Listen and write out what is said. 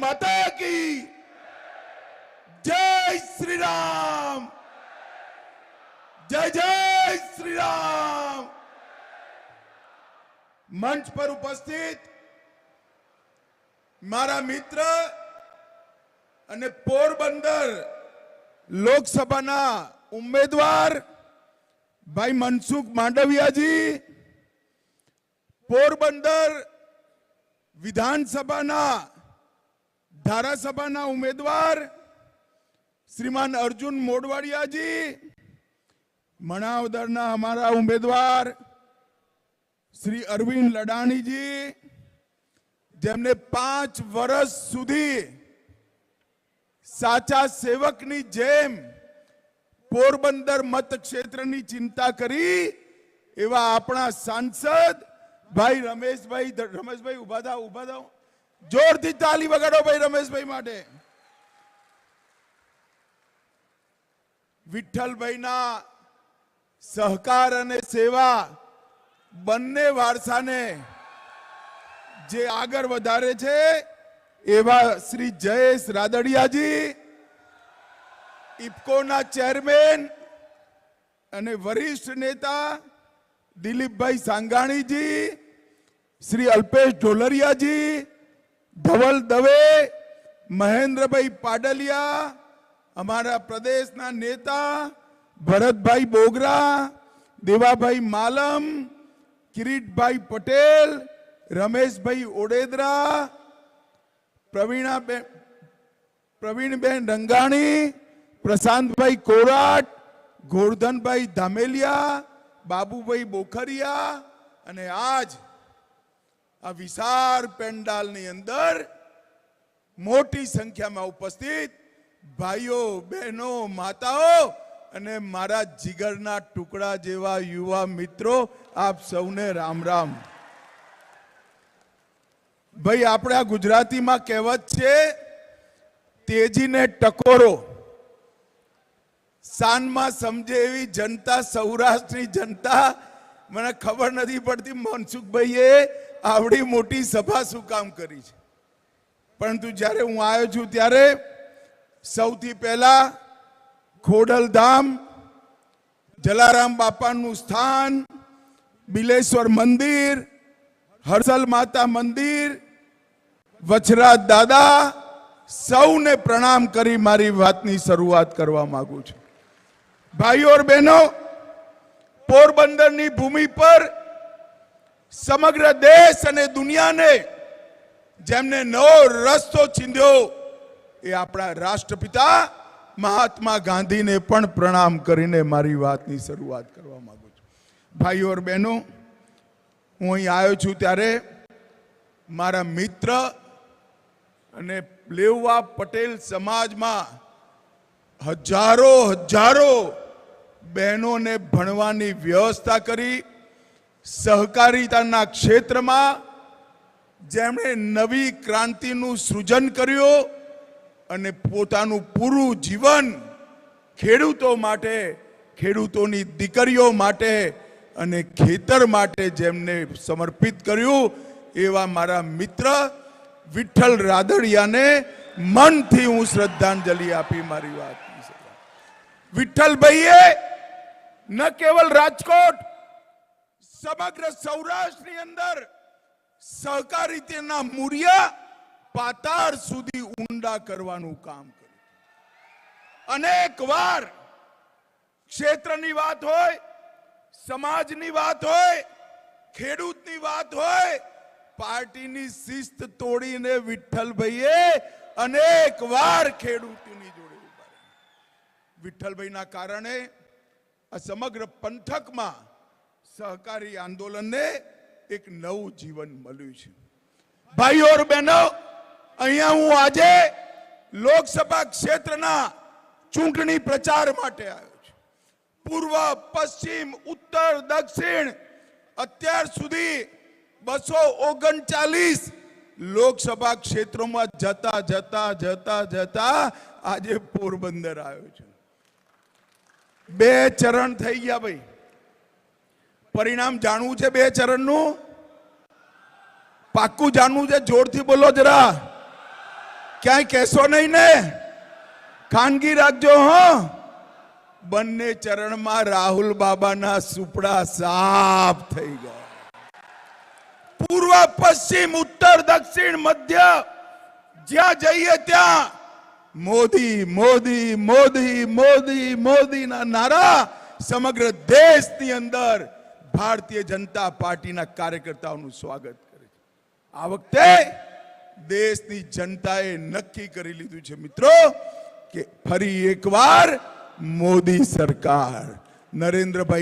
माता की जय श्री राम, जय जय श्री राम। मंच पर उपस्थित मारा मित्र અને પોરબંદર લોકસભાના ઉમેદવાર ભાઈ મનસુખ માંડવિયાજી, પોરબંદર વિધાનસભાના ધારાસભાના ઉમેદવાર શ્રીમાન અર્જુન મોઢવાડિયાજી, મણાવદરના અમારા ઉમેદવાર શ્રી અરવિંદ લડાણીજી, જેમને 5 વર્ષ સુધી સાચા સેવકની જેમ પોરબંદર મતક્ષેત્રની चिंता કરી એવા આપણા સાંસદ ભાઈ રમેશભાઈ ઉભા થાઓ, જોરથી તાલી વગાડો ભાઈ રમેશભાઈ માટે। વિઠ્ઠલભાઈના સહકાર અને સેવા બંને વારસાને જે આગળ વધારે છે એવા શ્રી જયેશ રાદડિયાજી, ઇફકોના ચેરમેન અને વરિષ્ઠ નેતા દિલીપભાઈ સાંગાણીજી, શ્રી અલ્પેશ ઢોલરિયાજી, ધવલ દવે, મહેન્દ્રભાઈ પાડલિયા, અમારા પ્રદેશના નેતા ભરતભાઈ બોગરા, દેવાભાઈ માલમ, કિરીટભાઈ પટેલ, રમેશભાઈ ઓડેદરા, પ્રવીણબેન રંગાણી, પ્રશાંતભાઈ કોરાટ, ગોરધનભાઈ ધામેલિયા, બાબુભાઈ બોખરિયા અને આજ આ વિશાળ પેન્ડાલની અંદર મોટી સંખ્યામાં ઉપસ્થિત ભાઈઓ, બહેનો, માતાઓ અને મારા જીગરના ટુકડા જેવા યુવા મિત્રો, આપ સૌને રામ રામ। ભાઈ, આપણે આ ગુજરાતીમાં કહેવત છે, તેજીને ટકોરો, સાનમાં સમજે એવી જનતા, સૌરાષ્ટ્રની જનતા। મને ખબર નથી પડતી મનસુખભાઈએ આવડી મોટી સભા શું કામ કરી છે, પરંતુ જ્યારે હું આવ્યો છું ત્યારે સૌથી પહેલા ખોડલધામ, જલારામ બાપાનું સ્થાન, બિલેશ્વર મંદિર, હર્ષલ માતા મંદિર, વચરાજ દાદા, સૌને પ્રણામ કરી મારી વાતની શરૂઆત કરવા માંગુ છું। ભાઈઓ और બહેનો, પોરબંદરની ભૂમિ પર સમગ્ર દેશ અને દુનિયાને જેમને નવો રસ્તો ચીંધ્યો એ આપણા રાષ્ટ્રપિતા મહાત્મા ગાંધીને પણ પ્રણામ કરીને મારી વાતની શરૂઆત કરવા માંગુ છું। ભાઈઓ और બહેનો, હું અહીં આવ્યો છું ત્યારે મારા મિત્ર અને લેવા પટેલ સમાજમાં હજારો બહેનોને ભણવાની વ્યવસ્થા કરી, સહકારિતાના ક્ષેત્રમાં જેમણે નવી ક્રાંતિનું સૃજન કર્યું અને પોતાનું પૂરું જીવન ખેડૂતો માટે, ખેડૂતોની દીકરીઓ માટે અને ખેતર માટે જેમને સમર્પિત કર્યું એવા મારા મિત્ર વિઠ્ઠલ રાદડિયાને મનથી હું શ્રદ્ધાંજલિ આપી મારી વાત। વિઠ્ઠલભાઈએ ન કેવલ રાજકોટ, સમગ્ર સૌરાષ્ટ્રની અંદર સહકારિતાના મૂળિયા પાતાળ સુધી ઊંડા કરવાનું કામ કર્યું। અનેક વાર ક્ષેત્રની વાત હોય, સમાજની વાત હોય, ખેડૂતની વાત હોય, પાર્ટીની શિસ્ત તોડીને વિઠ્ઠલભાઈએ અનેક વાર ખેડૂતોની જોડે ઉભા રહ્યા। વિઠ્ઠલભાઈના કારણે આ સમગ્ર પંથકમાં સહકારી આંદોલનને એક નવું જીવન મળ્યું છે। ભાઈઓ और બહેનો, અહીંયા હું આજે લોકસભા ક્ષેત્રના ચૂંટણી પ્રચાર માટે આવ્યો છું। પૂર્વ, પશ્ચિમ, ઉત્તર, દક્ષિણ અત્યાર સુધી 239 લોકસભા ક્ષેત્રોમાં જતા જતા જતા જતા આજે પોરબંદર આવ્યો છું। 2 ચરણ થઈ ગયા ભાઈ। પરિણામ જાણવું છે 2 ચરણનું? પાક્કું જાણવું છે? જોરથી બોલો જરા। ક્યાંય કહેશો નહીં ને, ખાનગી રાખજો હો. બંને ચરણમાં રાહુલ બાબાના સુપડા સાફ થઈ ગયા. પૂર્વ પશ્ચિમ ઉત્તર દક્ષિણ મધ્ય જ્યાં જઈએ ત્યાં મોદી મોદી મોદી મોદી મોદીના નારા સમગ્ર દેશની અંદર ભારતીય જનતા પાર્ટીના કાર્યકર્તાઓનું સ્વાગત કરે છે. આ વખતે દેશની જનતાએ નક્કી કરી લીધું છે મિત્રો કે ફરી એકવાર મોદી સરકાર, નરેન્દ્રભાઈ